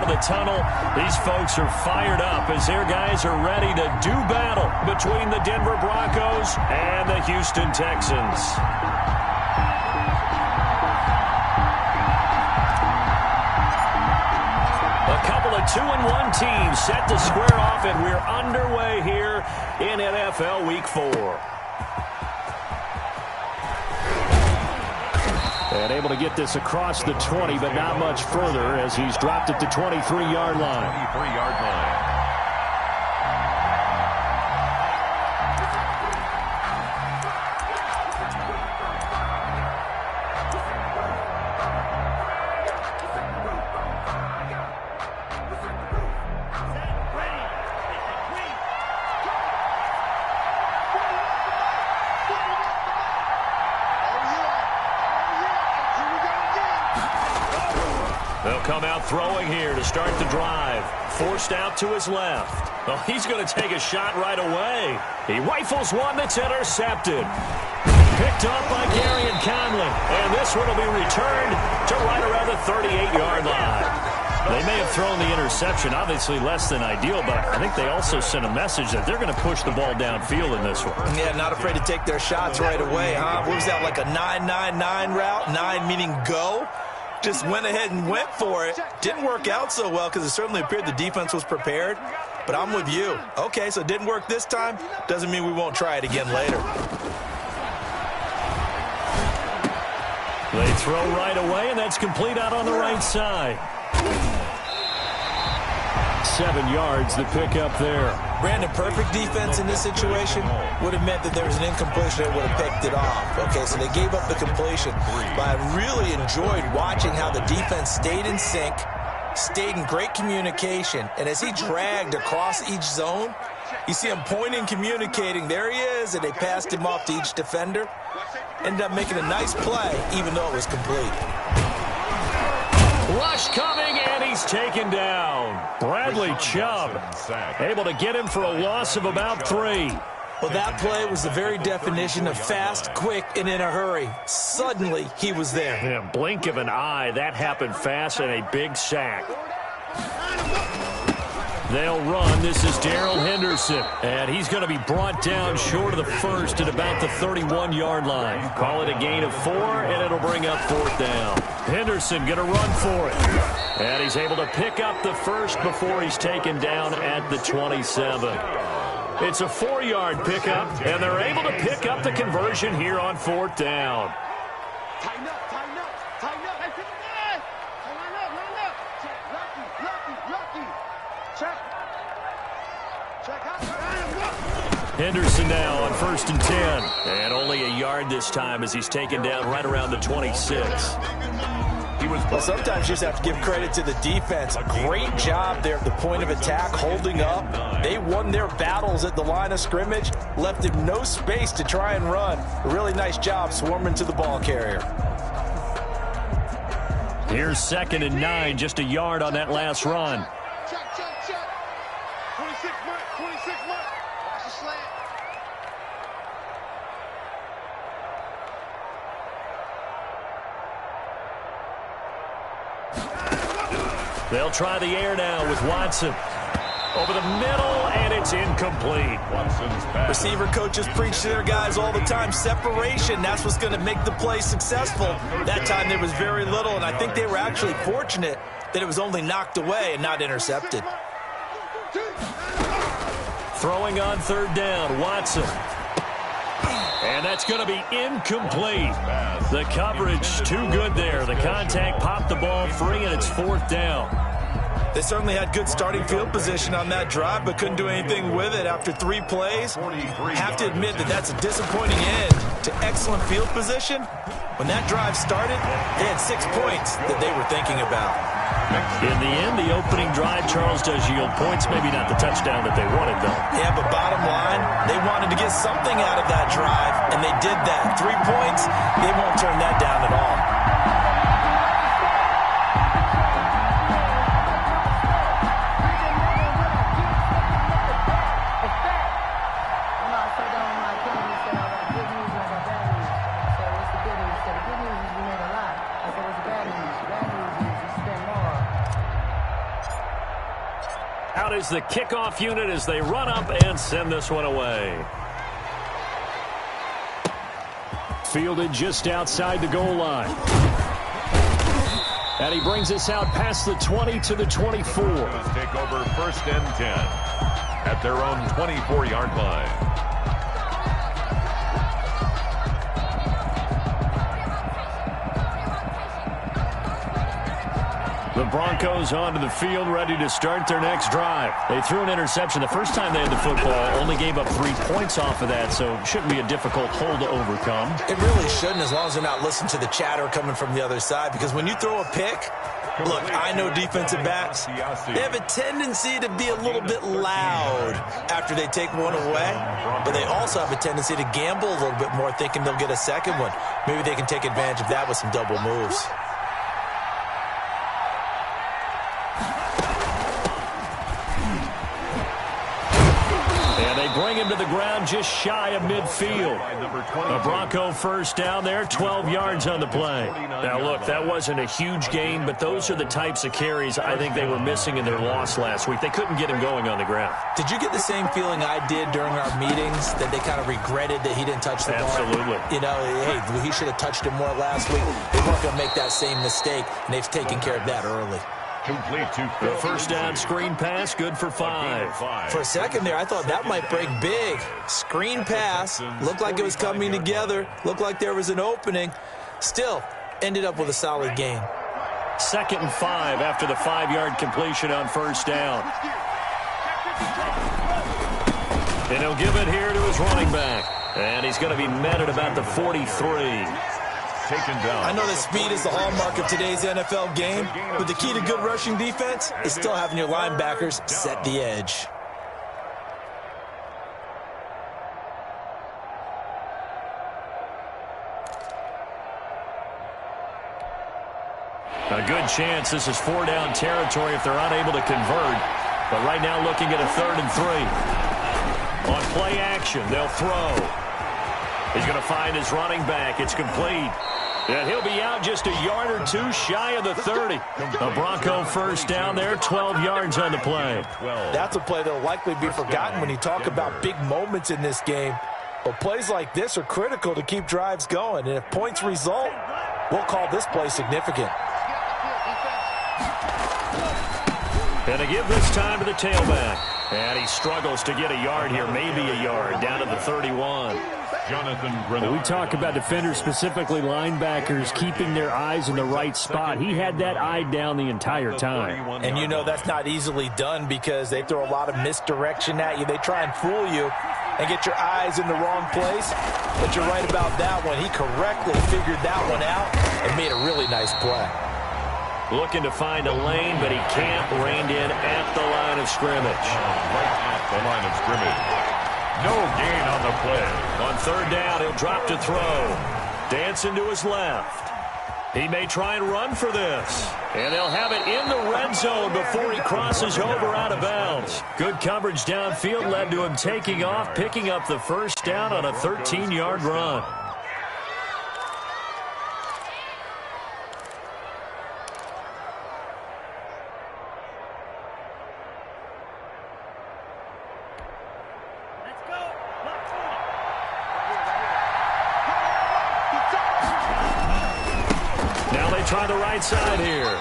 of the tunnel. These folks are fired up as their guys are ready to do battle between the Denver Broncos and the Houston Texans. A couple of 2-1 teams set to square off, and we're underway here in NFL Week 4. And able to get this across the 20, but not much further as he's dropped it to 23-yard line. 23-yard line. They'll come out throwing here to start the drive. Forced out to his left. Oh, he's going to take a shot right away. He rifles one that's intercepted. Picked up by Gareon Conley. And this one will be returned to right around the 38-yard line. They may have thrown the interception, obviously less than ideal, but I think they also sent a message that they're going to push the ball downfield in this one. Yeah, not afraid to take their shots right away, huh? What was that, like a 9-9-9 route? 9 meaning go? Just went ahead and went for it. Didn't work out so well because it certainly appeared the defense was prepared. But I'm with you. Okay, so it didn't work this time. Doesn't mean we won't try it again later. They throw right away, and that's complete out on the right side. 7 yards, the pickup there. Brandon, perfect defense in this situation would have meant that there was an incompletion that would have picked it off. Okay, so they gave up the completion. But I really enjoyed watching how the defense stayed in sync, stayed in great communication. And as he dragged across each zone, you see him pointing, communicating. There he is, and they passed him off to each defender. Ended up making a nice play, even though it was complete. Rush coming, and he's taken down. Bradley Chubb able to get him for a loss of about 3. Well, that play was the very definition of fast, quick, and in a hurry. Suddenly, he was there. Yeah, blink of an eye, that happened fast, and a big sack. They'll run. This is Darrell Henderson. And he's going to be brought down short of the first at about the 31-yard line. Call it a gain of 4, and it'll bring up 4th down. Henderson going to run for it. And he's able to pick up the first before he's taken down at the 27. It's a 4-yard pickup, and they're able to pick up the conversion here on 4th down. Tighten up, tighten up, tighten up. Hey, pick it up. Line up. Check, lucky. Check out. Henderson now on 1st and 10. And only a yard this time as he's taken down right around the 26. Well, sometimes you just have to give credit to the defense. A great job there at the point of attack, holding up. They won their battles at the line of scrimmage, left him no space to try and run. A really nice job swarming to the ball carrier. Here's 2nd and 9, just a yard on that last run. Check. 26 months. Watch the slant. They'll try the air now with Watson. Over the middle, and it's incomplete. Receiver coaches preach to their guys all the time. Separation, that's what's going to make the play successful. That time there was very little, and I think they were actually fortunate that it was only knocked away and not intercepted. Throwing on 3rd down, Watson. And that's going to be incomplete. The coverage too good there. The contact popped the ball free, and it's 4th down. They certainly had good starting field position on that drive, but couldn't do anything with it after 3 plays. Have to admit that that's a disappointing end to excellent field position. When that drive started, they had 6 points that they were thinking about. In the end, the opening drive, Charles, does yield points. Maybe not the touchdown that they wanted, though. Yeah, but bottom line, they wanted to get something out of that drive, and they did that. 3 points, they won't turn that down at all. Out is the kickoff unit as they run up and send this one away. Fielded just outside the goal line. And he brings us out past the 20 to the 24. Take over 1st and 10 at their own 24-yard line. The Broncos onto the field, ready to start their next drive. They threw an interception the first time they had the football, only gave up 3 points off of that, so it shouldn't be a difficult hole to overcome. It really shouldn't, as long as they're not listening to the chatter coming from the other side, because when you throw a pick, look, I know defensive backs, they have a tendency to be a little bit loud after they take one away, but they also have a tendency to gamble a little bit more, thinking they'll get a second one. Maybe they can take advantage of that with some double moves. Bring him to the ground just shy of midfield. A Bronco first down there, 12 yards on the play. Now, look, that wasn't a huge gain, but those are the types of carries I think they were missing in their loss last week. They couldn't get him going on the ground. Did you get the same feeling I did during our meetings, that they kind of regretted that he didn't touch the ball? Absolutely. You know, hey, he should have touched it more last week. They weren't going to make that same mistake, and they've taken care of that early. Complete to the first down screen pass, good for 5. For a second there, I thought that might break big. Screen pass, looked like it was coming together, looked like there was an opening. Still, ended up with a solid gain. 2nd and 5 after the 5-yard completion on first down. And he'll give it here to his running back. And he's going to be met at about the 43. Taken down. I know that speed is the hallmark of today's NFL game, but the key to good rushing defense is still having your linebackers set the edge. A good chance this is 4-down territory if they're unable to convert. But right now looking at a 3rd and 3. On play action, they'll throw. He's going to find his running back. It's complete. And he'll be out just a yard or 2 shy of the 30. A Bronco first down there, 12 yards on the play. That's a play that will likely be forgotten when you talk about big moments in this game. But plays like this are critical to keep drives going. And if points result, we'll call this play significant. And to give this time to the tailback. And he struggles to get a yard here, maybe a yard, down to the 31. We talk about defenders, specifically linebackers, keeping their eyes in the right spot. He had that eye down the entire time. And you know that's not easily done because they throw a lot of misdirection at you. They try and fool you and get your eyes in the wrong place. But you're right about that one. He correctly figured that one out and made a really nice play. Looking to find a lane, but he can't. Reined in at the line of scrimmage. Right at the line of scrimmage. No gain on the play. On 3rd down, he'll drop to throw. Dancing to his left. He may try and run for this. And they'll have it in the red zone before he crosses over out of bounds. Good coverage downfield led to him taking off, picking up the first down on a 13-yard run. Try the right side here.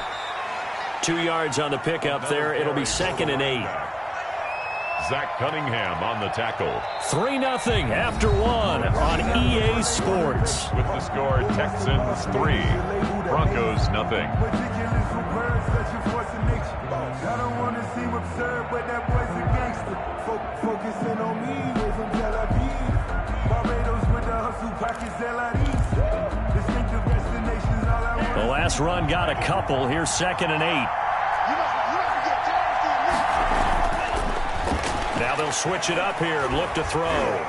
2 yards on the pickup there. It'll be 2nd and 8. Zach Cunningham on the tackle. 3-0 after 1 on EA Sports. With the score, Texans 3, Broncos 0. I don't want to seem absurd, but that boy's a gangster. Focusing on me, way from Tel Aviv. Barbados with the hustle pockets, LIDs. Distinctive destinations, all I want. The last run got a couple. Here's 2nd and 8. Now they'll switch it up here and look to throw.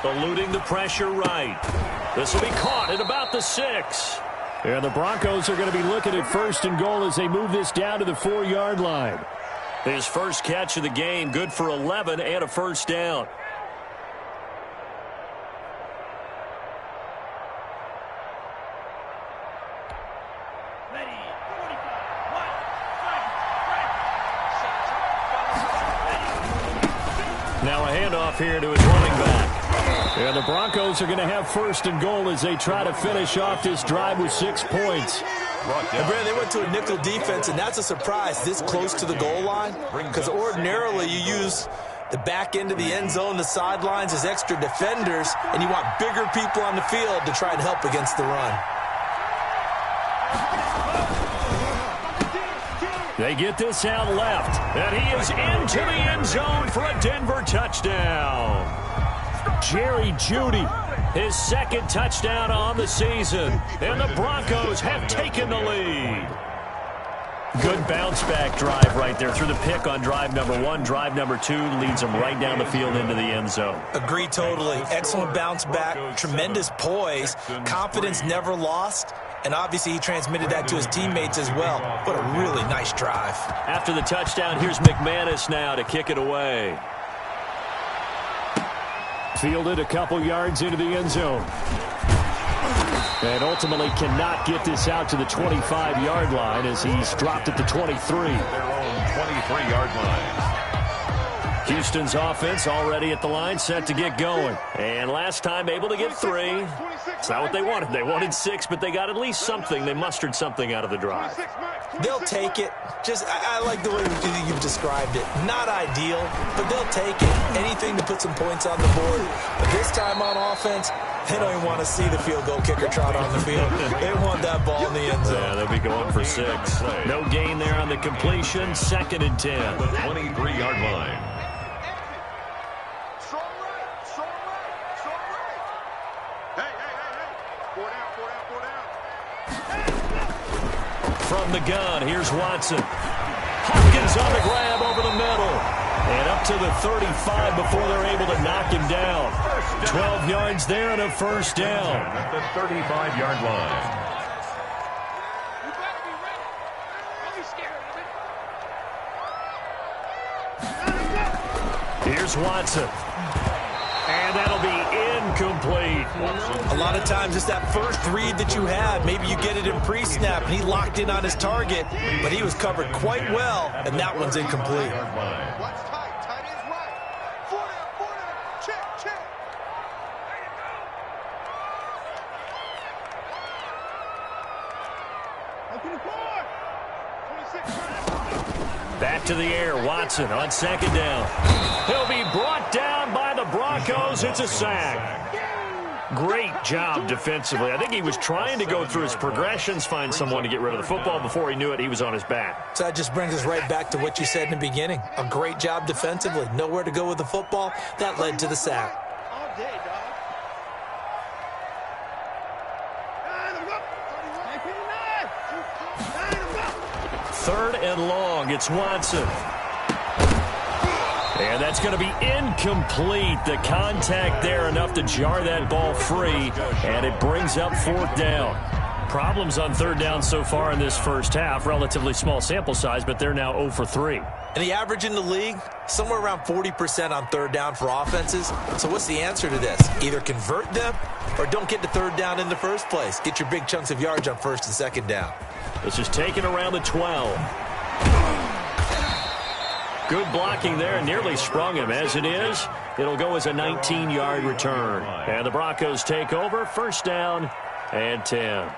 Eluding the pressure right. This will be caught at about the 6. And the Broncos are going to be looking at 1st and goal as they move this down to the 4-yard line. His first catch of the game, good for 11 and a first down. Now a handoff here to his running back. And the Broncos are going to have first and goal as they try to finish off this drive with 6 points. And Brad, they went to a nickel defense, and that's a surprise this close to the goal line, because ordinarily you use the back end of the end zone, the sidelines as extra defenders, and you want bigger people on the field to try and help against the run. They get this out left, and he is into the end zone for a Denver touchdown. Jerry Jeudy, his second touchdown on the season, and the Broncos have taken the lead. Good bounce-back drive right there through the pick on drive number 1. Drive number 2 leads them right down the field into the end zone. Agree totally. Excellent bounce back, tremendous poise, confidence never lost, and obviously he transmitted that to his teammates as well. What a really nice drive. After the touchdown, here's McManus now to kick it away. Fielded a couple yards into the end zone. And ultimately cannot get this out to the 25-yard line as he's dropped at the 23. Their own 23-yard line. Houston's offense already at the line, set to get going. And last time able to get 3. It's not what they wanted. They wanted 6, but they got at least something. They mustered something out of the drive. They'll take it. I like the way you've described it. Not ideal, but they'll take it. Anything to put some points on the board. But this time on offense, they don't even want to see the field goal kicker trot on the field. They want that ball in the end zone. Yeah, they'll be going for 6. No gain there on the completion. 2nd and 10. The 23-yard line. From the gun, here's Watson. Hopkins on the grab over the middle. And up to the 35 before they're able to knock him down. 12 yards there and a first down. At the 35-yard line. Here's Watson. And that'll be incomplete. A lot of times it's that first read that you have. Maybe you get it in pre-snap, and he locked in on his target, but he was covered quite well, and that one's incomplete. Watch tight. Tight is right. 4 down. Check. Open the board. 26. Back to the air. Watson on 2nd down. He'll be brought down by the Broncos. It's a sack. Great job defensively. I think he was trying to go through his progressions, find someone to get rid of the football. Before he knew it, he was on his back. So that just brings us right back to what you said in the beginning. A great job defensively. Nowhere to go with the football. That led to the sack. All day, dog. 3rd and long. It's Watson. And that's going to be incomplete. The contact there enough to jar that ball free. And it brings up 4th down. Problems on 3rd down so far in this first half. Relatively small sample size, but they're now 0 for 3. And the average in the league, somewhere around 40% on 3rd down for offenses. So what's the answer to this? Either convert them or don't get to 3rd down in the first place. Get your big chunks of yards on 1st and 2nd down. This is taken around the 12. Good blocking there, and nearly sprung him. As it is, it'll go as a 19-yard return. And the Broncos take over. 1st down and 10.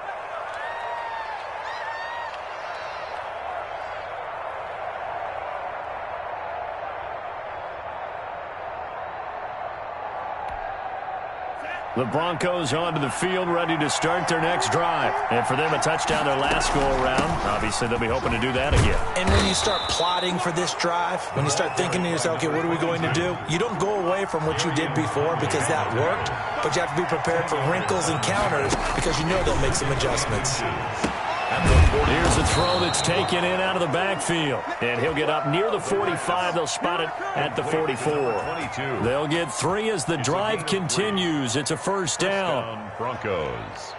The Broncos onto the field, ready to start their next drive. And for them, a touchdown their last go-around. Obviously, they'll be hoping to do that again. And when you start plotting for this drive, when you start thinking to yourself, okay, what are we going to do? You don't go away from what you did before because that worked, but you have to be prepared for wrinkles and counters because you know they'll make some adjustments. Here's a throw that's taken in out of the backfield. And he'll get up near the 45. They'll spot it at the 44. They'll get 3 as the drive continues. It's a 1st down. Broncos.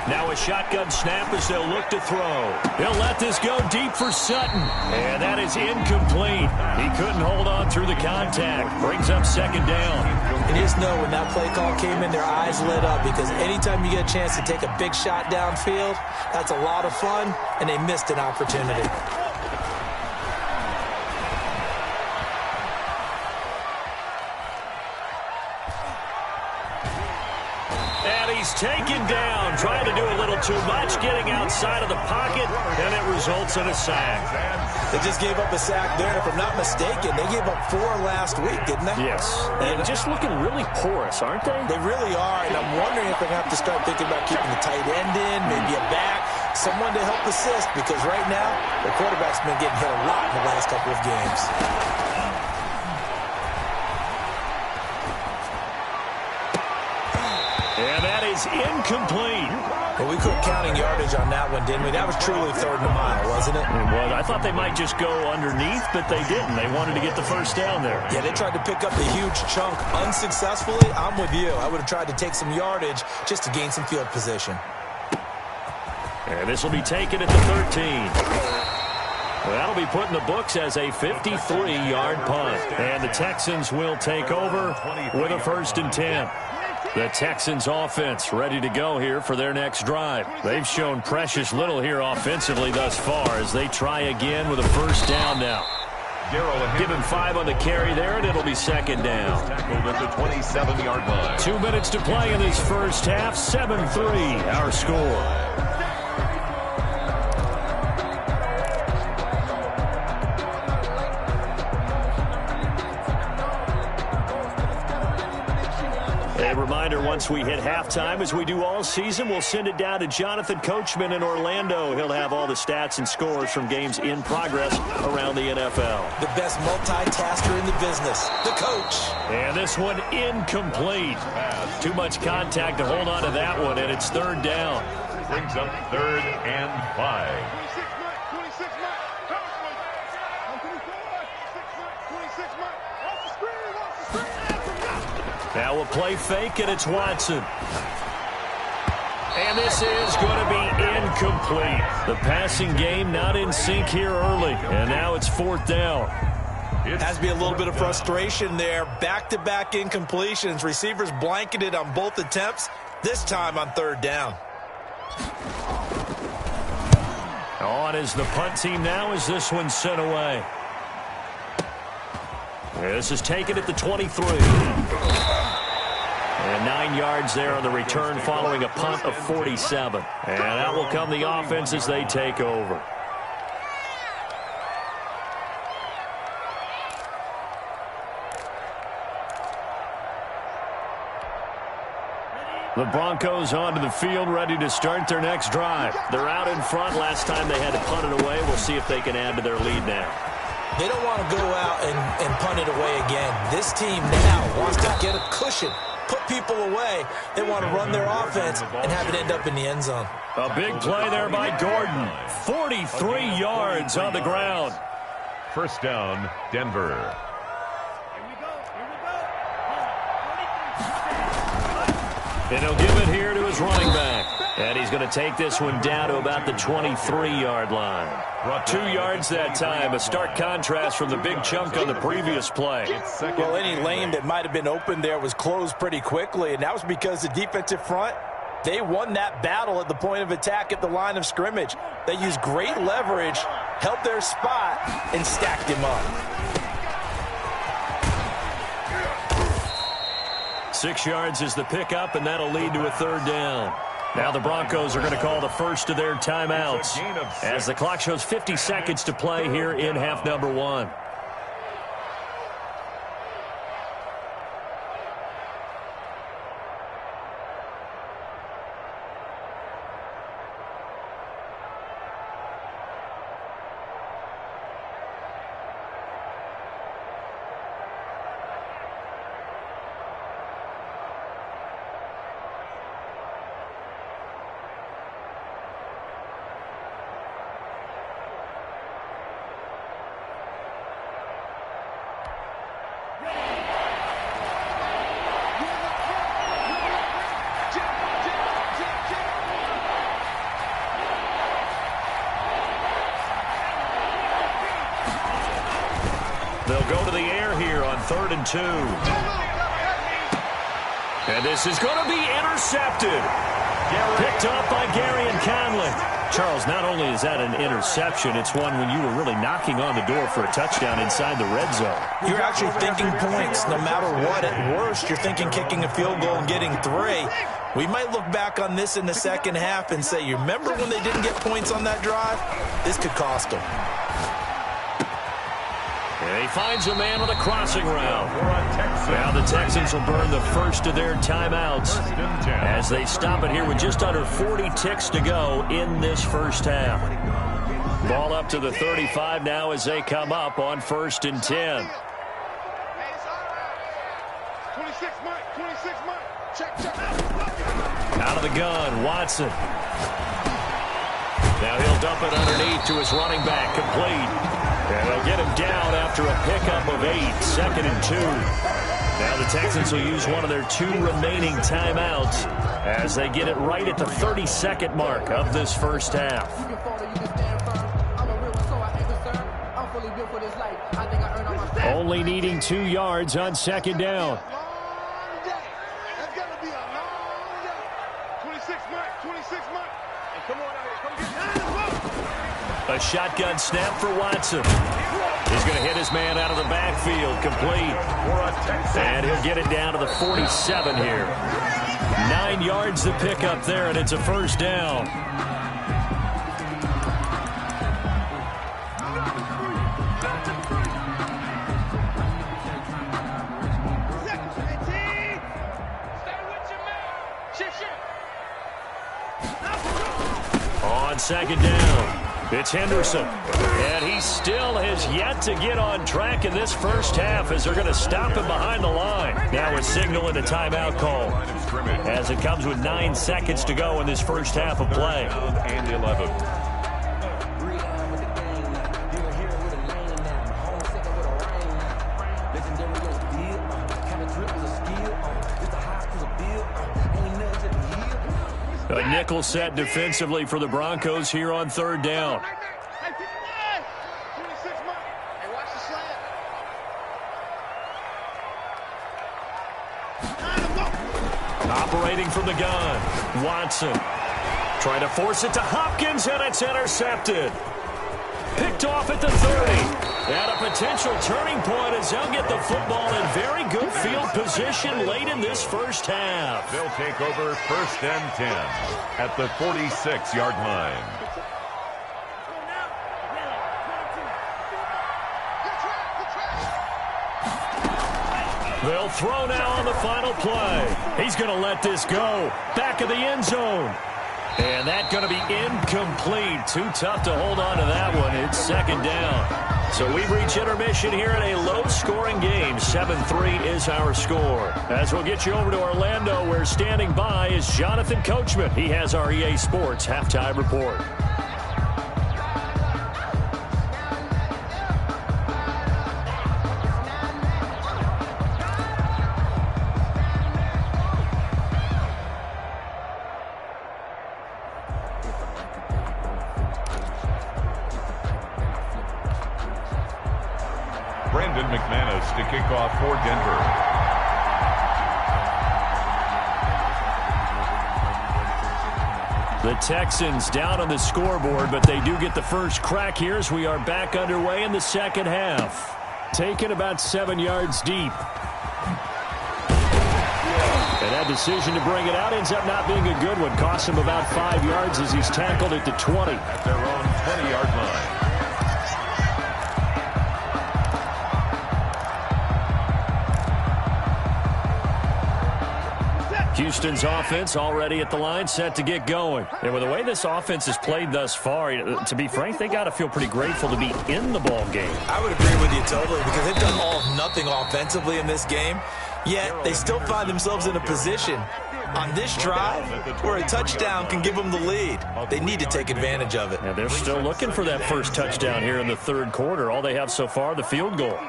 Now a shotgun snap as they'll look to throw. He'll let this go deep for Sutton. And that is incomplete. He couldn't hold on through the contact. Brings up second down. And you just know when that play call came in, their eyes lit up, because anytime you get a chance to take a big shot downfield, that's a lot of fun, and they missed an opportunity. Taken down, trying to do a little too much, getting outside of the pocket, and it results in a sack. They just gave up a sack there, and if I'm not mistaken, they gave up 4 last week, didn't they? Yes, and just looking really porous, aren't they? They really are, and I'm wondering if they're going to have to start thinking about keeping the tight end in, maybe a back, someone to help assist, because right now, the quarterback's been getting hit a lot in the last couple of games. And that is incomplete. Well, we quit counting yardage on that one, didn't we? That was truly third and a mile, wasn't it? It was. I thought they might just go underneath, but they didn't. They wanted to get the first down there. Yeah, they tried to pick up the huge chunk unsuccessfully. I'm with you. I would have tried to take some yardage just to gain some field position. And this will be taken at the 13. Well, that'll be put in the books as a 53-yard punt. And the Texans will take over with a 1st and 10. The Texans offense ready to go here for their next drive. They've shown precious little here offensively thus far as they try again with a 1st down now. Give him 5 on the carry there, and it'll be 2nd down. Tackled at the 27-yard line. 2 minutes to play in this first half. 7-3 our score. A reminder, once we hit halftime, as we do all season, we'll send it down to Jonathan Coachman in Orlando. He'll have all the stats and scores from games in progress around the NFL. The best multitasker in the business, the coach. And this one incomplete. Too much contact to hold on to that one, and it's 3rd down. Brings up 3rd and 5. Now a play fake, and it's Watson. And this is going to be incomplete. The passing game not in sync here early, and now it's 4th down. Has to be a little bit of frustration there. Back-to-back incompletions. Receivers blanketed on both attempts, this time on 3rd down. On is the punt team now as this one's sent away. This is taken at the 23. And 9 yards there on the return following a punt of 47. And that will come the offense as they take over. The Broncos onto the field, ready to start their next drive. They're out in front. Last time they had to punt it away. We'll see if they can add to their lead now. They don't want to go out and punt it away again. This team now wants to get a cushion, put people away. They want to run their offense and have it end up in the end zone. A big play there by Gordon. 43 yards on the ground. 1st down, Denver. And he'll give it here to his running back. And he's going to take this one down to about the 23-yard line. 2 yards that time, a stark contrast from the big chunk on the previous play. Well, any lane that might have been open there was closed pretty quickly, and that was because the defensive front, they won that battle at the point of attack at the line of scrimmage. They used great leverage, held their spot, and stacked him up. 6 yards is the pickup, and that'll lead to a 3rd down. Now the Broncos are going to call the first of their timeouts as the clock shows 50 seconds to play here in half number 1. They'll go to the air here on 3rd and 2. And this is going to be intercepted. Picked up by Garyon Conley. Charles, not only is that an interception, it's one when you were really knocking on the door for a touchdown inside the red zone. You're actually thinking points. No matter what, at worst, you're thinking kicking a field goal and getting 3. We might look back on this in the second half and say, you remember when they didn't get points on that drive? This could cost them. And he finds a man on the crossing route. Now the Texans will burn the first of their timeouts as they stop it here with just under 40 ticks to go in this first half. Ball up to the 35 now as they come up on 1st and 10. 26 Mike, 26 Mike. Check. Out of the gun, Watson. Now he'll dump it underneath to his running back, complete. And they'll get him down after a pickup of 8, 2nd and 2. Now the Texans will use one of their 2 remaining timeouts as they get it right at the 32nd mark of this first half. Only needing 2 yards on 2nd down. That's going to be a long day. 26 Mike, 26 Mike. Hey, come on out here. Come get A shotgun snap for Watson. He's going to hit his man out of the backfield, complete. And he'll get it down to the 47 here. 9 yards to pick up there, and it's a first down. On 2nd down. It's Henderson, and he still has yet to get on track in this first half as they're going to stop him behind the line. Now we're signaling a timeout call as it comes with 9 seconds to go in this first half of play. And 11. A nickel set defensively for the Broncos here on 3rd down. Hey, 26 Mike. Hey, watch the slant. Operating from the gun, Watson. Trying to force it to Hopkins, and it's intercepted. Picked off at the 30. And a potential turning point as they'll get the football in very good field position late in this first half. They'll take over 1st and 10 at the 46-yard line. They'll throw now on the final play. He's going to let this go. Back of the end zone. And that's going to be incomplete. Too tough to hold on to that one. It's 2nd down. So we've reached intermission here in a low-scoring game. 7-3 is our score. As we'll get you over to Orlando, where standing by is Jonathan Coachman. He has our EA Sports halftime report. Brandon McManus to kick off for Denver. The Texans down on the scoreboard, but they do get the first crack here as we are back underway in the second half. Taken about 7 yards deep. And that decision to bring it out ends up not being a good one. Costs him about 5 yards as he's tackled at the 20. At their own 20-yard line. Houston's offense already at the line, set to get going. And with the way this offense has played thus far, to be frank, they got to feel pretty grateful to be in the ball game. I would agree with you totally because they've done all of nothing offensively in this game, yet they still find themselves in a position on this drive where a touchdown can give them the lead. They need to take advantage of it. And they're still looking for that first touchdown here in the third quarter. All they have so far, the field goal.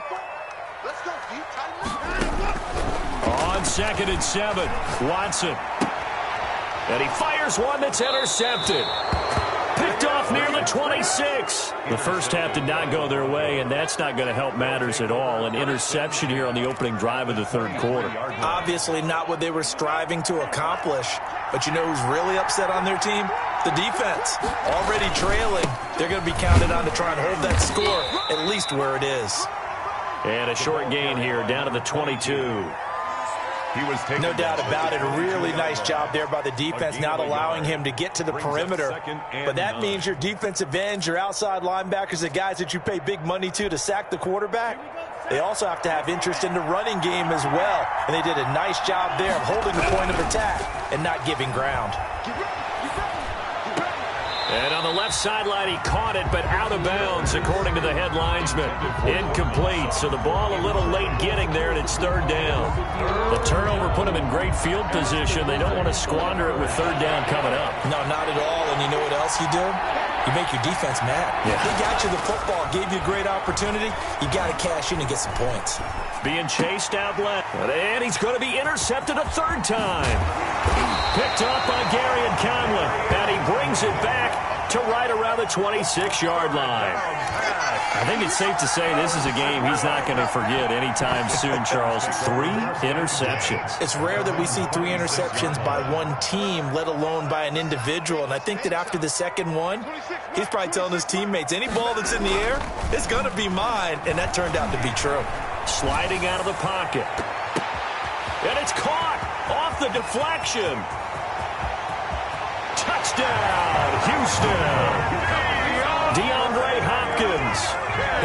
Let's go, Pete. On 2nd and 7, Watson. And he fires one that's intercepted. Picked off near the 26. The first half did not go their way, and that's not going to help matters at all. An interception here on the opening drive of the third quarter. Obviously not what they were striving to accomplish. But you know who's really upset on their team? The defense. Already trailing. They're going to be counted on to try and hold that score at least where it is. And a short gain here down to the 22. No doubt about it. A really nice job there by the defense, not allowing him to get to the perimeter. But that means your defensive ends, your outside linebackers, the guys that you pay big money to sack the quarterback, they also have to have interest in the running game as well. And they did a nice job there of holding the point of attack and not giving ground. And on the left sideline, he caught it, but out of bounds, according to the head linesman. Incomplete, so the ball a little late getting there, and it's third down. The turnover put him in great field position. They don't want to squander it with third down coming up. No, not at all. And you know what else you do? You make your defense mad. Yeah. They got you the football, gave you a great opportunity. You got to cash in and get some points. Being chased out left. And he's going to be intercepted a third time. Picked up by Gary and Conlon. And he brings it back to right around the 26-yard line. I think it's safe to say this is a game he's not going to forget anytime soon, Charles. 3 interceptions. It's rare that we see 3 interceptions by one team, let alone by an individual. And I think that after the second one, he's probably telling his teammates, any ball that's in the air, it's going to be mine. And that turned out to be true. Sliding out of the pocket. And it's caught off the deflection. Touchdown, Houston. DeAndre Hopkins,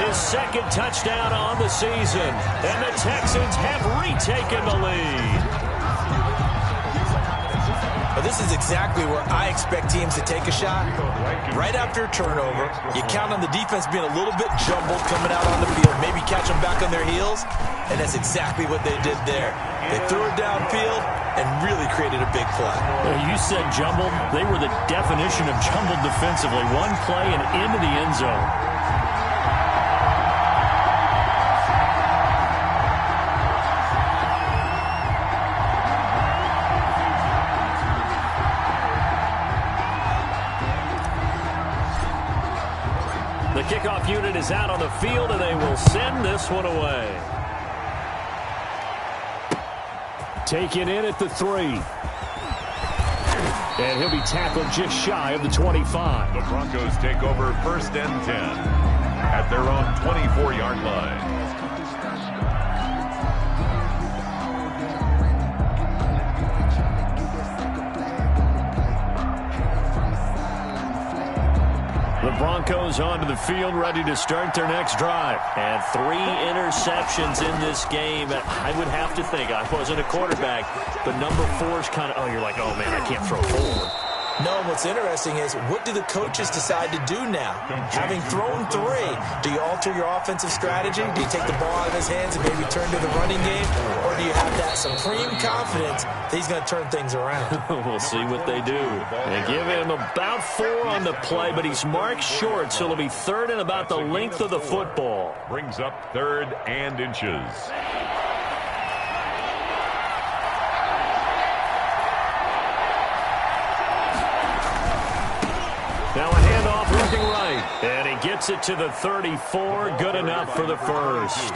his second touchdown on the season. And the Texans have retaken the lead. But this is exactly where I expect teams to take a shot. Right after a turnover, you count on the defense being a little bit jumbled coming out on the field, maybe catch them back on their heels, and that's exactly what they did there. They threw it downfield and really created a big play. You said jumbled. They were the definition of jumbled defensively. One play and into the end zone. The kickoff unit is out on the field, and they will send this one away. Taken in at the 3. And he'll be tackled just shy of the 25. The Broncos take over first and 10 at their own 24-yard line. The Broncos onto the field, ready to start their next drive. And 3 interceptions in this game. I would have to think, I wasn't a quarterback, but number 4 is kind of, oh, you're like, oh, man, I can't throw forward. No, what's interesting is, what do the coaches decide to do now? Having thrown 3, do you alter your offensive strategy? Do you take the ball out of his hands and maybe turn to the running game? Or do you have that supreme confidence that he's going to turn things around? We'll see what they do. They give him about 4 on the play, but he's marked short, so it'll be third and about the length of the football. Brings up 3rd and inches. Now a handoff looking right. And he gets it to the 34. Good enough for the first.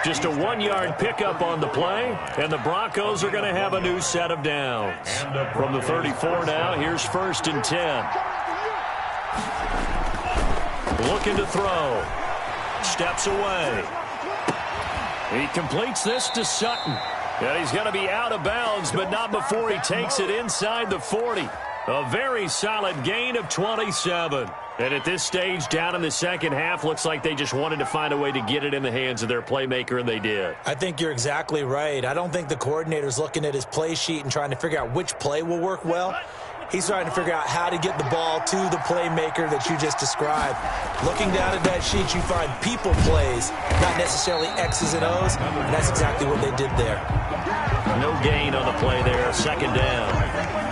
Just a 1-yard pickup on the play. And the Broncos are going to have a new set of downs. From the 34 now, here's 1st and 10. Looking to throw. Steps away. He completes this to Sutton. And he's going to be out of bounds, but not before he takes it inside the 40. A very solid gain of 27. And at this stage, down in the second half, looks like they just wanted to find a way to get it in the hands of their playmaker, and they did. I think you're exactly right. I don't think the coordinator's looking at his play sheet and trying to figure out which play will work well. He's trying to figure out how to get the ball to the playmaker that you just described. Looking down at that sheet, you find people plays, not necessarily X's and O's, and that's exactly what they did there. No gain on the play there, 2nd down.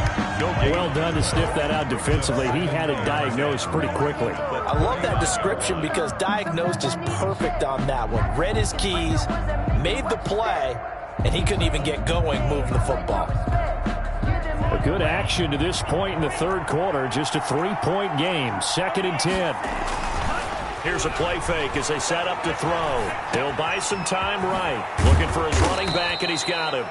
Well done to sniff that out defensively. He had it diagnosed pretty quickly. I love that description because diagnosed is perfect on that one. Read his keys, made the play, and he couldn't even get going moving the football. The Good action to this point in the third quarter. Just a 3-point game. 2nd and 10. Here's a play fake as they set up to throw. He'll buy some time right. Looking for his running back, and he's got him.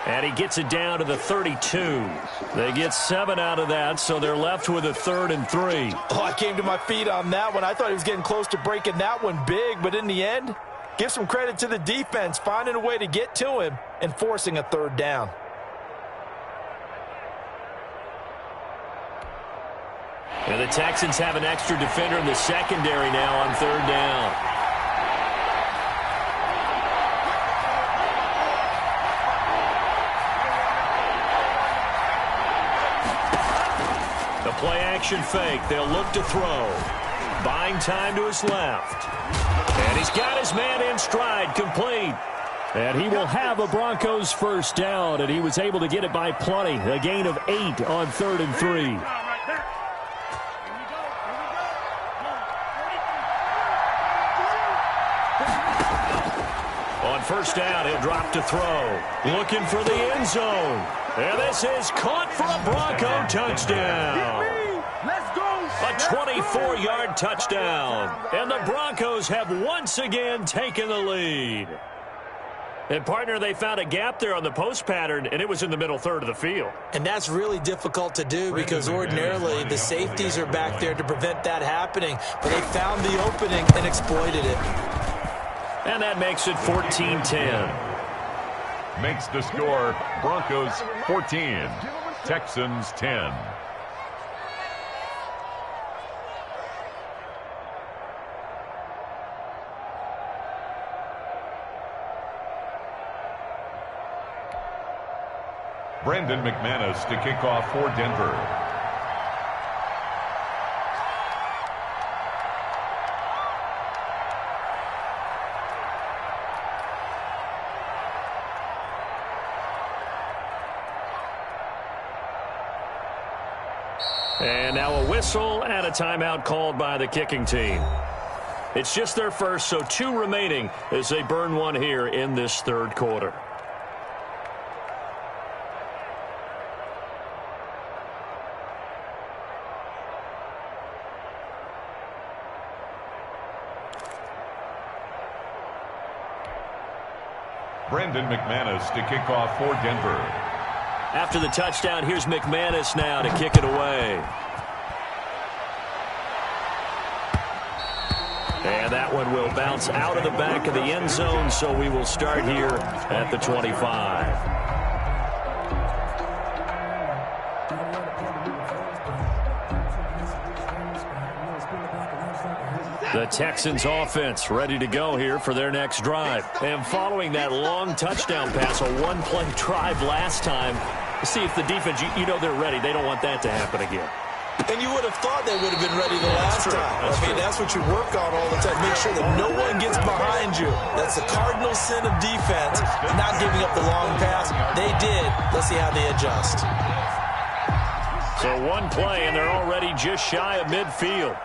And he gets it down to the 32. They get 7 out of that, so they're left with a 3rd and 3. Oh, I came to my feet on that one. I thought he was getting close to breaking that one big, but in the end, give some credit to the defense, finding a way to get to him and forcing a 3rd down. And the Texans have an extra defender in the secondary now on 3rd down. The play action fake. They'll look to throw. Buying time to his left. And he's got his man in stride, complete. And he will have a Broncos 1st down, and he was able to get it by plenty. A gain of 8 on 3rd and 3. On 1st down, he'll drop to throw. Looking for the end zone. And this is caught for a Bronco touchdown. A 24-yard touchdown. And the Broncos have once again taken the lead. And, partner, they found a gap there on the post pattern, and it was in the middle third of the field. And that's really difficult to do because ordinarily the safeties are back there to prevent that happening. But they found the opening and exploited it. And that makes it 14-10. Makes the score Broncos 14, Texans 10. Brandon McManus to kick off for Denver. And now a whistle and a timeout called by the kicking team. It's just their first, so 2 remaining as they burn one here in this 3rd quarter. Brandon McManus to kick off for Denver. After the touchdown, here's McManus now to kick it away. And that one will bounce out of the back of the end zone, so we will start here at the 25. The Texans offense ready to go here for their next drive. And following that long touchdown pass, a one-play drive last time, see if the defense, you know they're ready. They don't want that to happen again. And you would have thought they would have been ready the last time. That's what you work on all the time. Make sure that no one gets behind you. That's the cardinal sin of defense, not giving up the long pass. They did. Let's see how they adjust. So one play, and they're already just shy of midfield.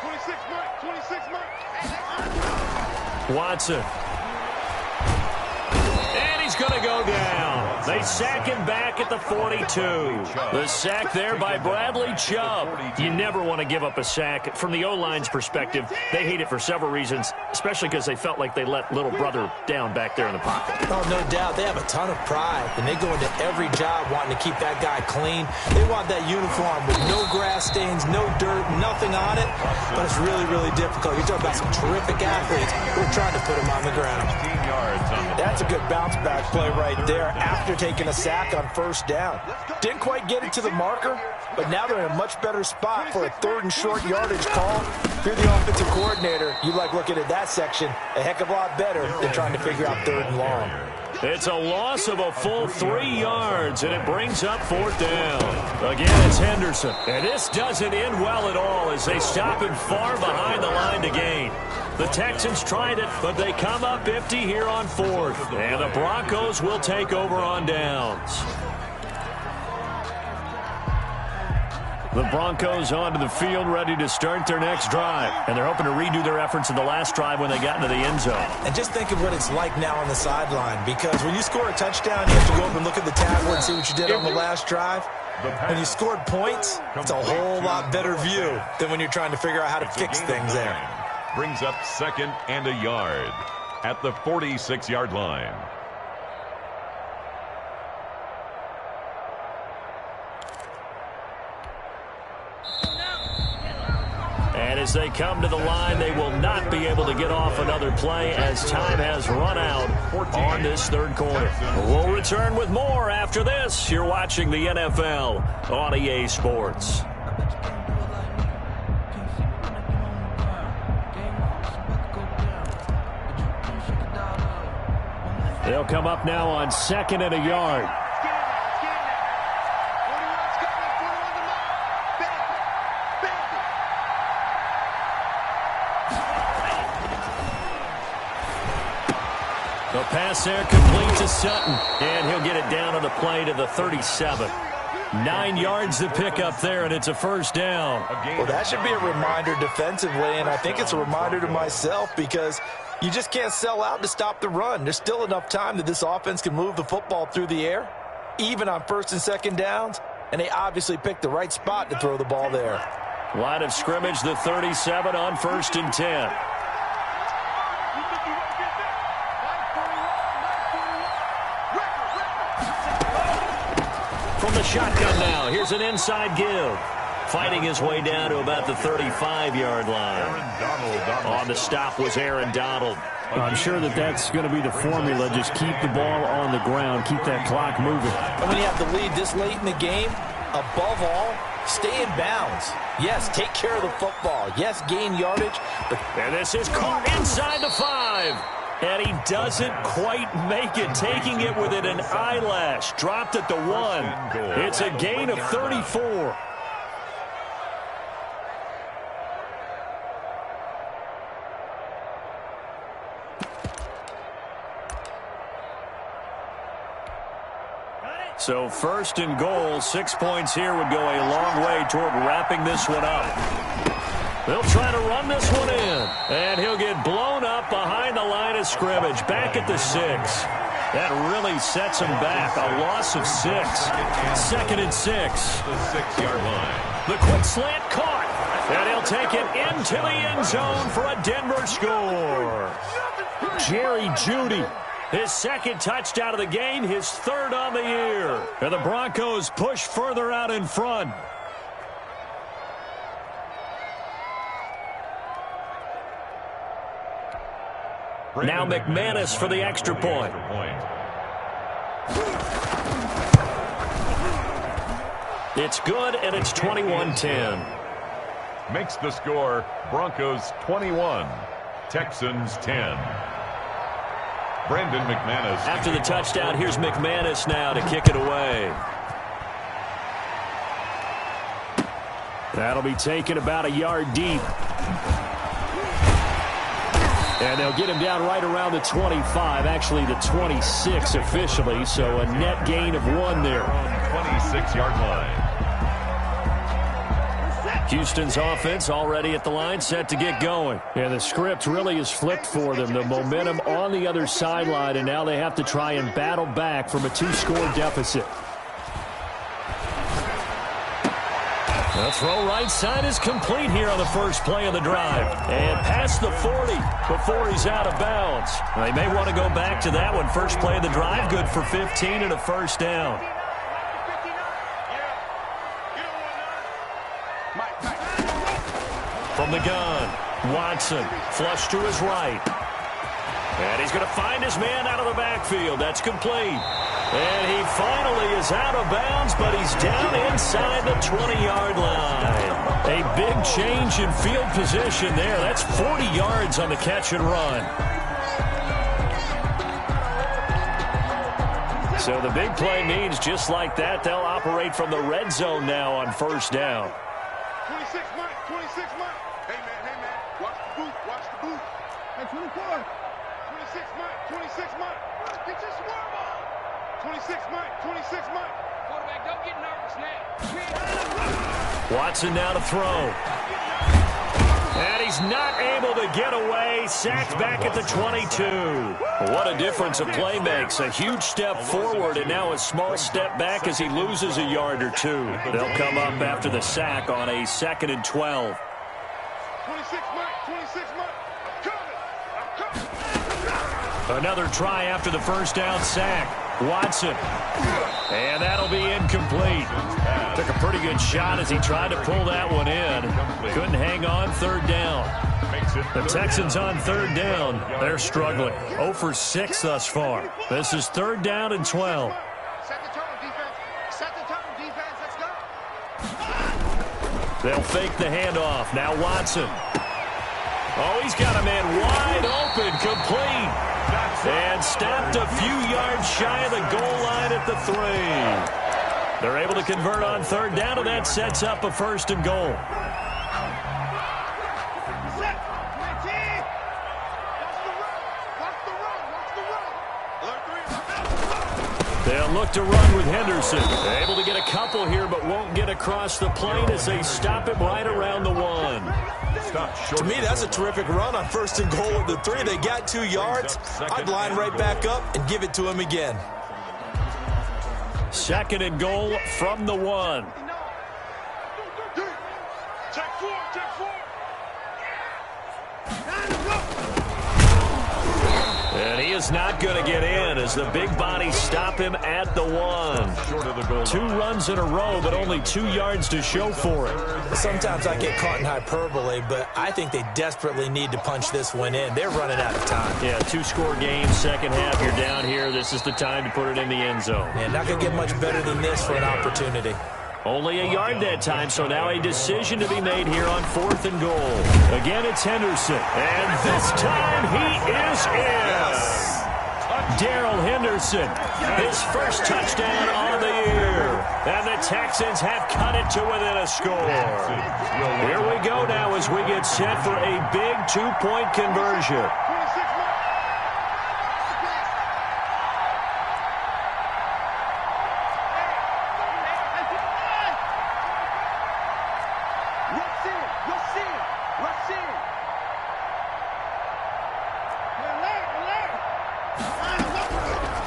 26 months. Watson. And he's going to go down. They sack him back at the 42. The sack there by Bradley Chubb. You never want to give up a sack. From the O-line's perspective, they hate it for several reasons, especially because they felt like they let little brother down back there in the pocket. Oh, no doubt. They have a ton of pride, and they go into every job wanting to keep that guy clean. They want that uniform with no grass stains, no dirt, nothing on it, but it's really, really difficult. You're talking about some terrific athletes who are trying to put him on the ground. That's a good bounce-back play right there after taking a sack on 1st down. Didn't quite get it to the marker, but now they're in a much better spot for a 3rd and short yardage call. If you're the offensive coordinator, you like looking at that section a heck of a lot better than trying to figure out 3rd and long. It's a loss of a full 3 yards, and it brings up 4th down. Again, it's Henderson. And this doesn't end well at all as they stop him far behind the line to gain. The Texans tried it, but they come up empty here on 4th. And the Broncos will take over on downs. The Broncos onto the field, ready to start their next drive. And they're hoping to redo their efforts in the last drive when they got into the end zone. And just think of what it's like now on the sideline, because when you score a touchdown, you have to go up and look at the tablet and see what you did on the last drive. When you scored points, it's a whole lot better view than when you're trying to figure out how to fix things there. Brings up 2nd and a yard at the 46-yard line. And as they come to the line, they will not be able to get off another play as time has run out on this third quarter. We'll return with more after this. You're watching the NFL on EA Sports. They'll come up now on 2nd and a yard. The pass there complete to Sutton, and he'll get it down on the play to the 37. 9 yards to pick up there, and it's a first down. Well, that should be a reminder defensively, and I think it's a reminder to myself because you just can't sell out to stop the run. There's still enough time that this offense can move the football through the air, even on 1st and 2nd downs, and they obviously picked the right spot to throw the ball there. Line of scrimmage, the 37 on 1st and 10. From the shotgun now, here's an inside give. Fighting his way down to about the 35-yard line. On the stop was Aaron Donald. I'm sure that's going to be the formula. Just keep the ball on the ground. Keep that clock moving. And when you have the lead this late in the game, above all, stay in bounds. Yes, take care of the football. Yes, gain yardage. And this is caught inside the 5. And he doesn't quite make it, taking it within an eyelash. Dropped at the 1. It's a gain of 34. So 1st and goal, 6 points here would go a long way toward wrapping this one up. They'll try to run this one in, and he'll get blown up behind the line of scrimmage, back at the 6. That really sets him back, a loss of 6. 2nd and 6. The 6-yard line. The quick slant caught, and he'll take it into the end zone for a Denver score. Jerry Jeudy, his 2nd touchdown of the game, his 3rd on the year. And the Broncos push further out in front. Now McManus for the extra point. It's good, and it's 21-10. Makes the score Broncos 21, Texans 10. Brandon McManus. After the touchdown, here's McManus now to kick it away. That'll be taken about a yard deep. And they'll get him down right around the 25, actually the 26 officially, so a net gain of 1 there. 26-yard line. Houston's offense already at the line, set to get going. And the script really is flipped for them. The momentum on the other sideline, and now they have to try and battle back from a 2-score deficit. The throw right side is complete here on the first play of the drive. And past the 40 before he's out of bounds. They may want to go back to that one. First play of the drive, good for 15 and a first down. From the gun, Watson, flush to his right. And he's going to find his man out of the backfield. That's complete. And he finally is out of bounds, but he's down inside the 20-yard line. A big change in field position there. That's 40 yards on the catch and run. So the big play means just like that, they'll operate from the red zone now on first down. 26 Mike, 26 Mike. Hey, man, watch the boot, watch the boot. Hey, 24. 26 Mike, 26 Mike. Get your swerve on. 26 Mike, 26 Mike. Watson now to throw. And he's not able to get away. Sacked back at the 22. What a difference a play makes. A huge step forward and now a small step back as he loses a yard or two. They'll come up after the sack on a 2nd and 12. 26 Mike. I'm coming. Another try after the first down sack. Watson. And that'll be incomplete. Took a pretty good shot as he tried to pull that one in. Couldn't hang on 3rd down. The Texans on 3rd down. They're struggling. 0 for 6 thus far. This is 3rd down and 12. Set the tone, defense. Set the tone, defense. Let's go. They'll fake the handoff. Now Watson. Oh, he's got a man wide open, complete. And stopped a few yards shy of the goal line at the 3. They're able to convert on 3rd down, and that sets up a 1st and goal. They'll look to run with Henderson. They're able to get a couple here, but won't get across the plane as they stop him right around the 1. To me, that's a terrific run on 1st and goal at the 3. They got 2 yards. I'd line right back up and give it to him again. 2nd and goal from the 1. Check 4. And he is not going to get in as the big bodies stop him at the 1. 2 runs in a row, but only 2 yards to show for it. Sometimes I get caught in hyperbole, but I think they desperately need to punch this one in. They're running out of time. Yeah, 2-score game, second half. You're down here. This is the time to put it in the end zone. Yeah, not going to get much better than this for an opportunity. Only a yard that time, so now a decision to be made here on 4th and goal. Again, it's Henderson. And this time he is in. Darrell Henderson, his first touchdown on the year. And the Texans have cut it to within a score. Here we go now as we get set for a big 2-point conversion.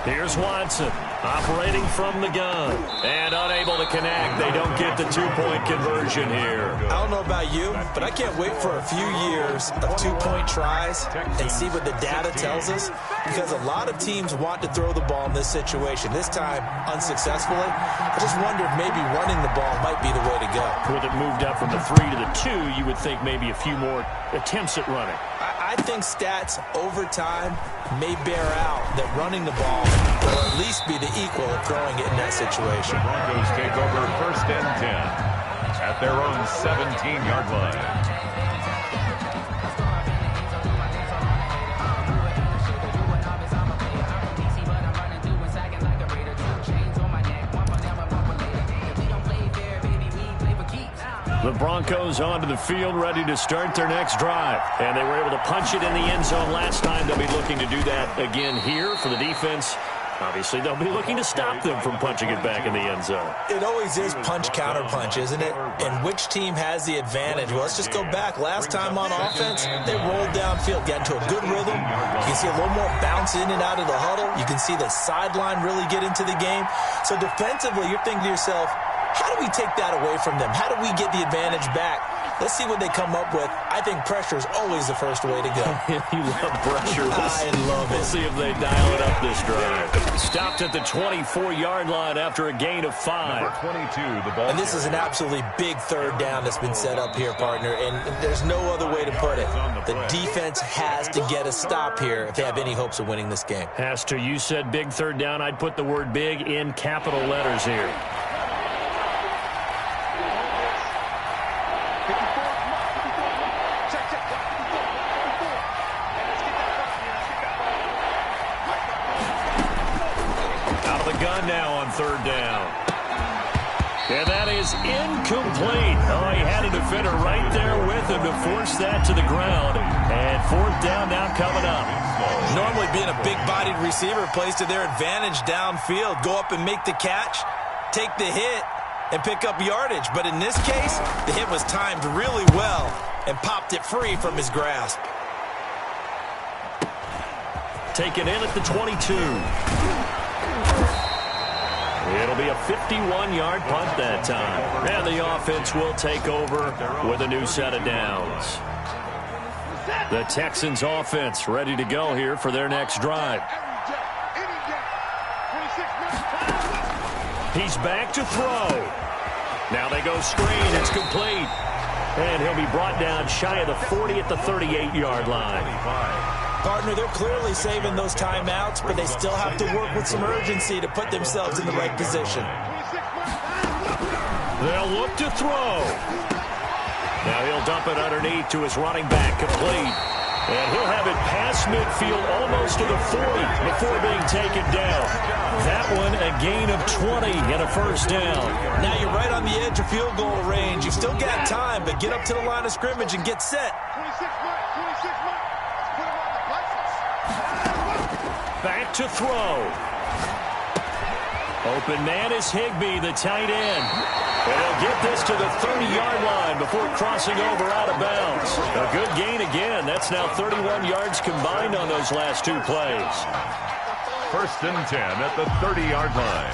Here's Watson, operating from the gun, and unable to connect. They don't get the 2-point conversion here. I don't know about you, but I can't wait for a few years of 2-point tries and see what the data tells us, because a lot of teams want to throw the ball in this situation. This time, unsuccessfully. I just wonder if maybe running the ball might be the way to go. With it moved up from the 3 to the 2, you would think maybe a few more attempts at running. I think stats over time may bear out that running the ball will at least be the equal of throwing it in that situation. The Broncos take over 1st and 10 at their own 17-yard line. The Broncos onto the field, ready to start their next drive. And they were able to punch it in the end zone last time. They'll be looking to do that again here for the defense. Obviously, they'll be looking to stop them from punching it back in the end zone. It always is punch-counter-punch, isn't it? And which team has the advantage? Well, let's just go back. Last time on offense, they rolled downfield, got into a good rhythm. You can see a little more bounce in and out of the huddle. You can see the sideline really get into the game. So defensively, you're thinking to yourself, how do we take that away from them? How do we get the advantage back? Let's see what they come up with. I think pressure is always the first way to go. You love pressure. I love it. We'll see if they dial it up this drive. Stopped at the 24-yard line after a gain of 5. Number 22, the ball. And this is an absolutely big 3rd down that's been set up here, partner, and there's no other way to put it. The defense has to get a stop here if they have any hopes of winning this game. Has to. You said big 3rd down. I'd put the word big in capital letters here. Gun now on 3rd down. And that is incomplete. Oh, he had a defender right there with him to force that to the ground. And 4th down now coming up. Normally being a big-bodied receiver plays to their advantage downfield. Go up and make the catch. take the hit and pick up yardage. But in this case, the hit was timed really well and popped it free from his grasp. Taken in at the 22. It'll be a 51-yard punt that time. And the offense will take over with a new set of downs. The Texans offense ready to go here for their next drive. He's back to throw. Now they go screen. It's complete. And he'll be brought down shy of the 40 at the 38-yard line. Partner, they're clearly saving those timeouts, but they still have to work with some urgency to put themselves in the right position. They'll look to throw. Now he'll dump it underneath to his running back, complete. And he'll have it past midfield almost to the 40 before being taken down. That one a gain of 20 and a first down. Now you're right on the edge of field goal range. You've still got time, but get up to the line of scrimmage and get set. Back to throw. Open man is Higbee, the tight end. And he'll get this to the 30-yard line before crossing over out of bounds. A good gain again. That's now 31 yards combined on those last two plays. First and 10 at the 30-yard line.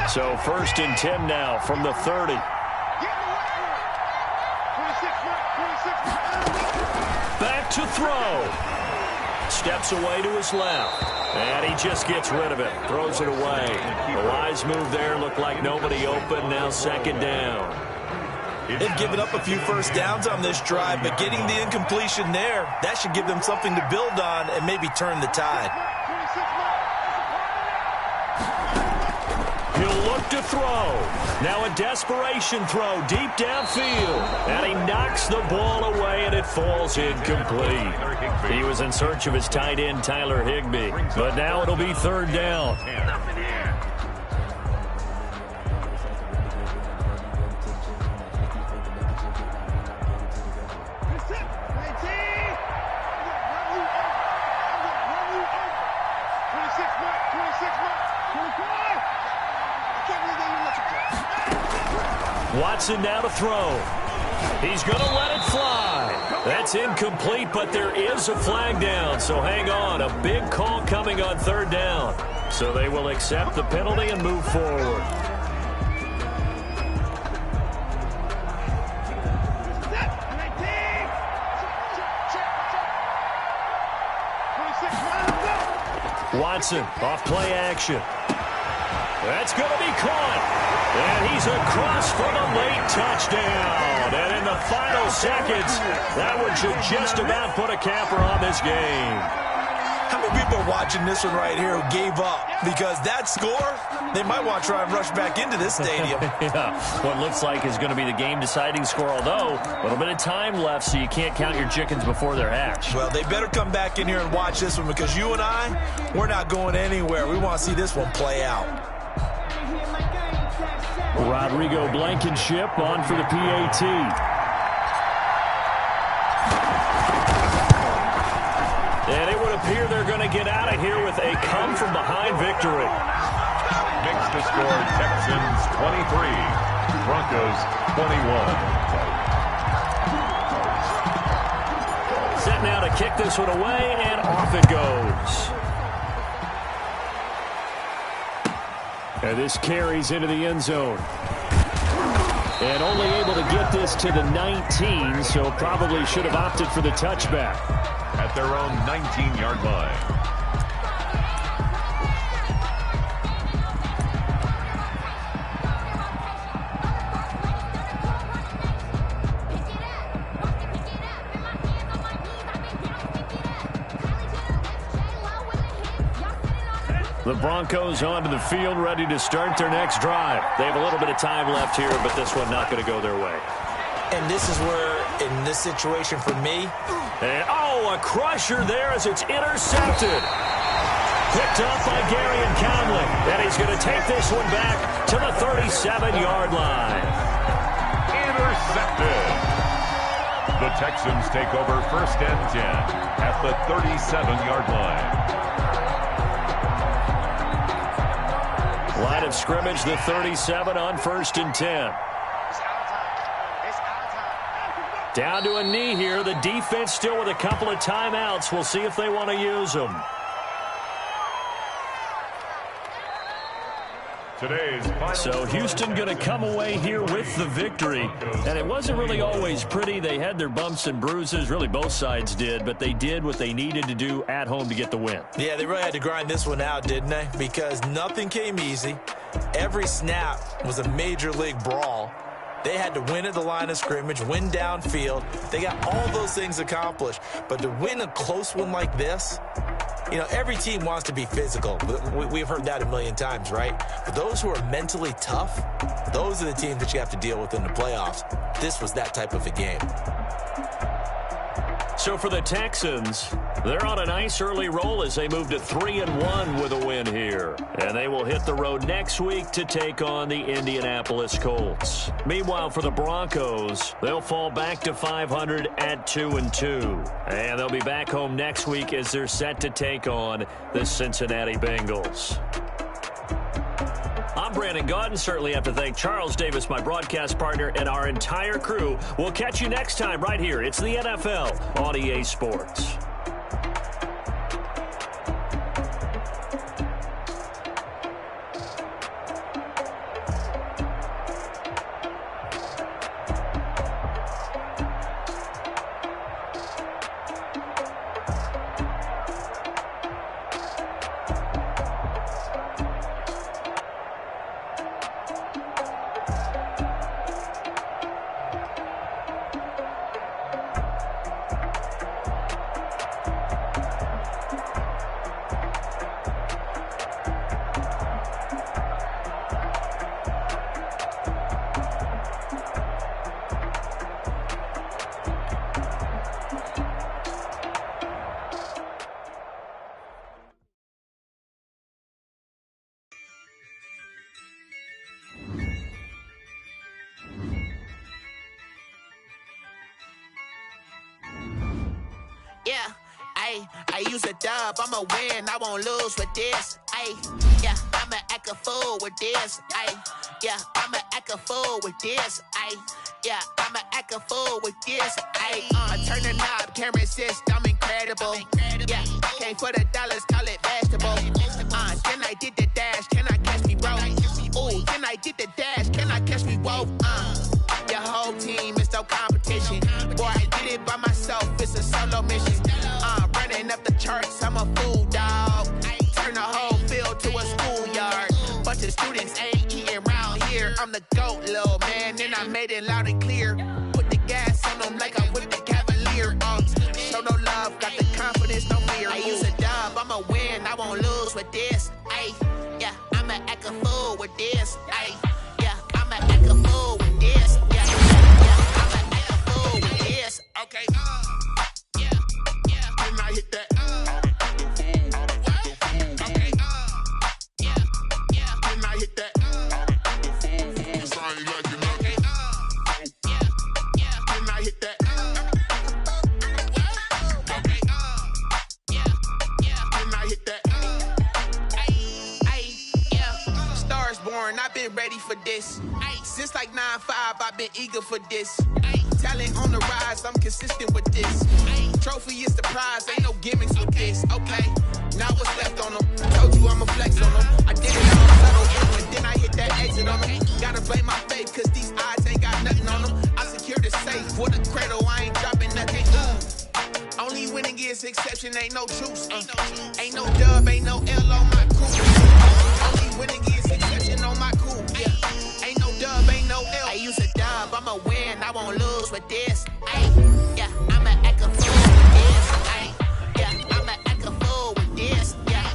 So first and 10 now from the 30. Back to throw. Steps away to his left. And he just gets rid of it. Throws it away. The wise move there. Looked like nobody open. Now second down. They've given up a few first downs on this drive, but getting the incompletion there, that should give them something to build on and maybe turn the tide. He'll look to throw. Now a desperation throw deep downfield. And he knocks the ball away, and it falls incomplete. He was in search of his tight end, Tyler Higbee. But now it'll be third down. Watson now to throw. He's going to let it fly. That's incomplete, but there is a flag down, so hang on. A big call coming on third down. So they will accept the penalty and move forward. Watson off play action. That's going to be caught. And he's across for the late touchdown. And in the final seconds, that one should just about put a capper on this game. How many people are watching this one right here who gave up? Because that score, they might want to try and rush back into this stadium. Yeah, what looks like is going to be the game-deciding score, although a little bit of time left, so you can't count your chickens before they're hatched. Well, they better come back in here and watch this one, because you and I, we're not going anywhere. We want to see this one play out. Rodrigo Blankenship on for the PAT. And it would appear they're going to get out of here with a come-from-behind victory. Makes the score Texans 23, Broncos 21. Set now to kick this one away, and off it goes. And this carries into the end zone. And only able to get this to the 19, so probably should have opted for the touchback. At their own 19-yard line. The Broncos onto the field, ready to start their next drive. They have a little bit of time left here, but this one not going to go their way. And this is where, in this situation for me... And, oh, a crusher there as it's intercepted. Picked up by Garion Conley. And he's going to take this one back to the 37-yard line. Intercepted. The Texans take over first and 10 at the 37-yard line. Line of scrimmage, the 37 on 1st and 10. Down to a knee here. The defense still with a couple of timeouts. We'll see if they want to use them. So Houston going to come away here with the victory. And it wasn't really always pretty. They had their bumps and bruises. Really, both sides did. But they did what they needed to do at home to get the win. Yeah, they really had to grind this one out, didn't they? Because nothing came easy. Every snap was a major league brawl. They had to win at the line of scrimmage, win downfield. They got all those things accomplished. But to win a close one like this, you know, every team wants to be physical. We've heard that a million times, right? But those who are mentally tough, those are the teams that you have to deal with in the playoffs. This was that type of a game. So for the Texans, they're on a nice early roll as they move to 3-1 with a win here. And they will hit the road next week to take on the Indianapolis Colts. Meanwhile, for the Broncos, they'll fall back to 500 at 2-2. And they'll be back home next week as they're set to take on the Cincinnati Bengals. I'm Brandon Gaudin. Certainly have to thank Charles Davis, my broadcast partner, and our entire crew. We'll catch you next time right here. It's the NFL on EA Sports. Yeah, I use a dub, I'ma win, I won't lose with this. Yeah, I'ma act a fool with this. Yeah, I'ma act a fool with this. Yeah, I'ma act a fool with this. I turn the knob, can't resist, I'm incredible. Yeah, came for the dollars, call it vegetable. Then I did the dash, can I catch me, bro? Ooh, then I did the dash, can I catch me, whoa? Your whole team is no competition. Boy, I did it by myself, it's a solo mission. Running up the charts, I'm a fool, dog. Turn the whole field to a schoolyard. Bunch of students ain't eating round here. I'm the GOAT, little man, and I made it loud and clear. Put the gas on them like I'm with the Cavalier. Show no love, got the confidence, no fear. I use a dub, I'ma win, I won't lose with this. Yeah, I'ma act a fool with this. Yeah, I'ma act a fool with this. Yeah, I'ma act a fool with this. Okay, and I hit that. Okay, and I hit that. Sorry, like you know. Okay, and I hit that. Okay, and I hit that. Yeah, Stars born, I've been ready for this. Since like 9-5, I've been eager for this. Talent on the rise, I'm consistent with this. Trophy is the prize, ain't no gimmicks with this. Okay, now what's left on them? Told you I'ma flex on them. I did it all subtle, and then I hit that exit on them. Gotta blame my faith, cause these eyes ain't got nothing on them. I secured the safe with a cradle, I ain't dropping nothing. Only winning is exception, ain't no truce. Ain't no dub, ain't no L on my cool. Only winning is exception on my cool. Yeah, ain't no dub, ain't no L. I use a dub, I'ma win, I won't lose with this. Yeah, I'ma act a fool with this. Yeah, I'ma act a fool with this. Yeah,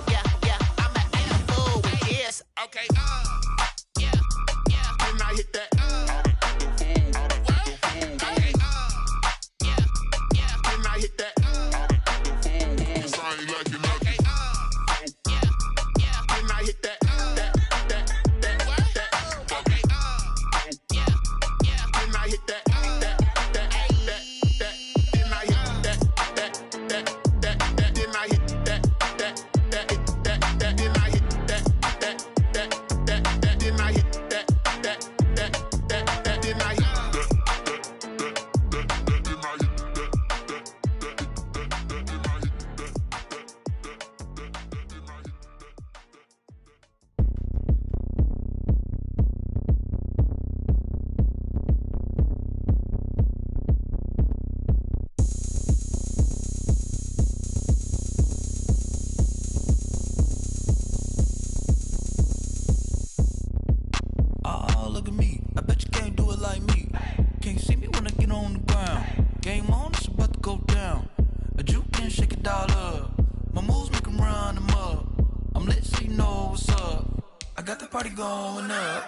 I'ma act a fool with this. Okay, and I hit that. Okay, and I hit that. Sorry, like you know. Okay, party going up.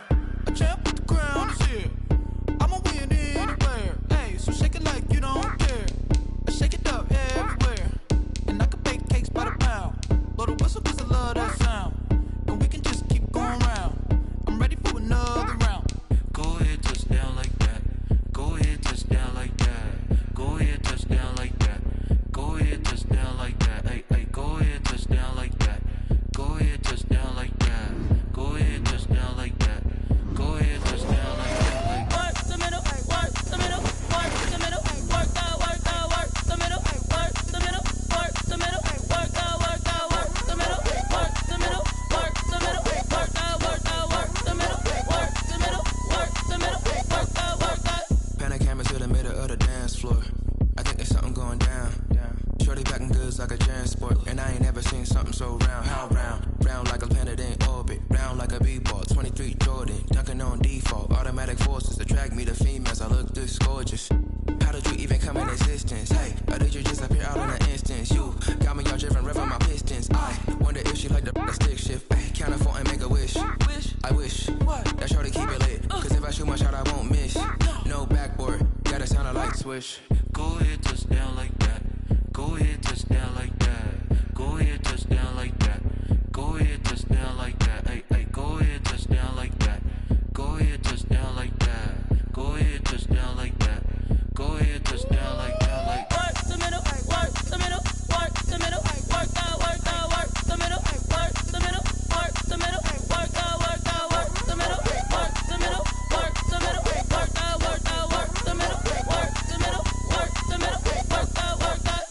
A champ with the crown is here. I'ma win anywhere. Hey, so shake it like you don't care. I shake it up everywhere. And I can bake cakes by the pound. Blow the whistle 'cause I love that sound. And we can just keep going round. I'm ready for another round. Go ahead, touch down like that. Go ahead, touch down like that. Go ahead, touch down like that. Go ahead, touch down like that. Hey, hey, go ahead, touch down like that. Go ahead, touch down like that. Go ahead, touch down like that. Go ahead, touch down like that. Like work the middle, work the middle, work the middle, work out, work the middle, work the middle, work the middle, work out, work the middle, work the middle, work the middle, work out, work the middle, work the middle, work the middle, work out, work out. Panic camera to the middle of the dance floor. I think there's something going down. Shorty backing goods like a transport, and I ain't never seen something so round. How round? Round like a planet in orbit, round like a b-ball. 23 Jordan, dunking on default. Automatic forces attract me to females. I look this gorgeous. How did you even come in existence? Hey, or did you just appear out in an instance? You got me all driven, revving my pistons. I wonder if she like the stick shift. Ay, count a 4 and make a wish. I wish that shorty keep it lit, 'cause if I shoot my shot, I won't miss. No backboard, gotta sound a light switch. go ahead, touch down like that. Go ahead, touch down like that. Go ahead, touch down like that. Go ahead, touch down like that. Hey, hey, go ahead, touch down like that. Go ahead, touch down like that. Go ahead, touch down like that. Go ahead, touch down like that. Like work the middle, work the middle, work the middle, work out, work the middle, work the middle, work the middle, work out, work the middle, work the middle, work the middle, work out, work the middle, work the middle, work the middle, work out, work out.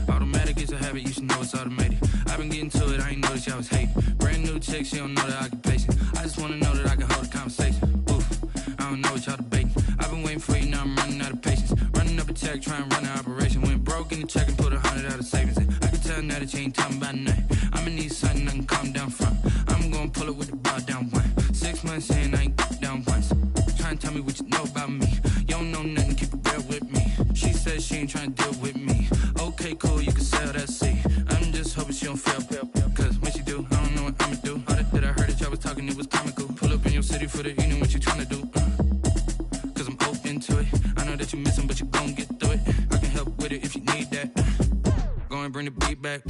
automatic is a habit, you should know it's automated. I've been getting to it, I ain't noticed y'all was hating. Brand new chick, she don't know the occupation. I just wanna know that I can hold a conversation. Oof, I don't know what y'all debating. I've been waiting for you, now I'm running out of patience. Running up a check, trying to run an operation. Went broke in the check and put 100 out of savings in. I can tell now that you ain't talking about nothing. I'ma need something I can calm down from. I'm gonna pull it with the bar down one. 6 months in, I ain't down once. Trying to tell me what you know about me. You don't know nothing, keep it real with me. She says she ain't trying to deal with me. Okay, cool, you can sell that seat. I'm just hoping she don't fail. Cause when she do, I don't know what I'ma do. All that I heard that y'all was talking, it was comical. Pull up in your city for the evening, what you trying to do? Cause I'm open to it. I know that you missing, but you gon' get through it. I can help with it if you need that. Go and bring the beat back.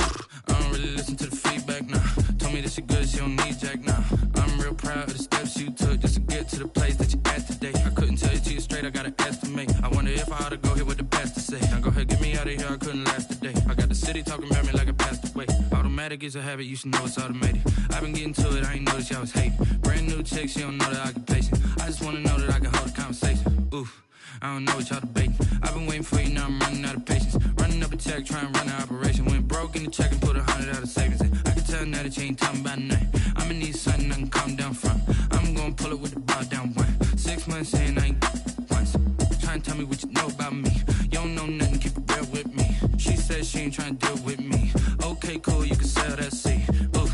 I don't really listen to the feedback, nah. Told me that she good, she don't need jack, nah. I'm real proud of the steps you took just to get to the place that you at today. I couldn't tell you to you straight, I gotta estimate. I wonder if I ought to go here with the best to say. Now go ahead, get me out of here, I couldn't last a day. I got the city talking about me like I passed away. Automatic is a habit, you should know it's automated. I've been getting to it, I ain't noticed y'all was hating. Brand new chick, she don't know the occupation. I just wanna know that I can hold a conversation. Oof, I don't know what y'all debating. I've been waiting for you, now I'm running out of patience. Running up a check, trying to run an operation. Went broke in the check and put 100 out of savings in. I can tell now that you ain't talking about nothing. I'ma need something I can calm down from. I'm gonna pull it with the bar down one. 6 months in, I ain't once. Trying to tell me what you know about me. You don't know nothing, keep it real with me. She says she ain't trying to deal with me. Okay, cool, you can sell that seat. Ooh,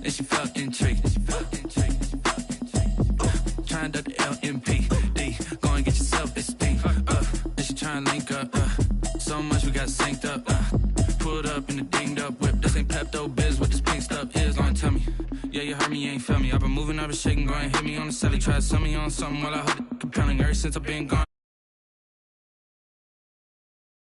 and she felt intrigued. Trying to duck the LMPD. Go and get your self-esteem. And she trying to link up. So much we got synced up. Pulled up in the dinged up whip. This ain't Pepto-Biz, what this pink stuff is. Gonna tell me. Yeah, you heard me, you ain't feel me. I've been moving, I've been shaking. Go and hit me on the celly. Try to sell me on something while I hold it compelling. Ever since I've been gone.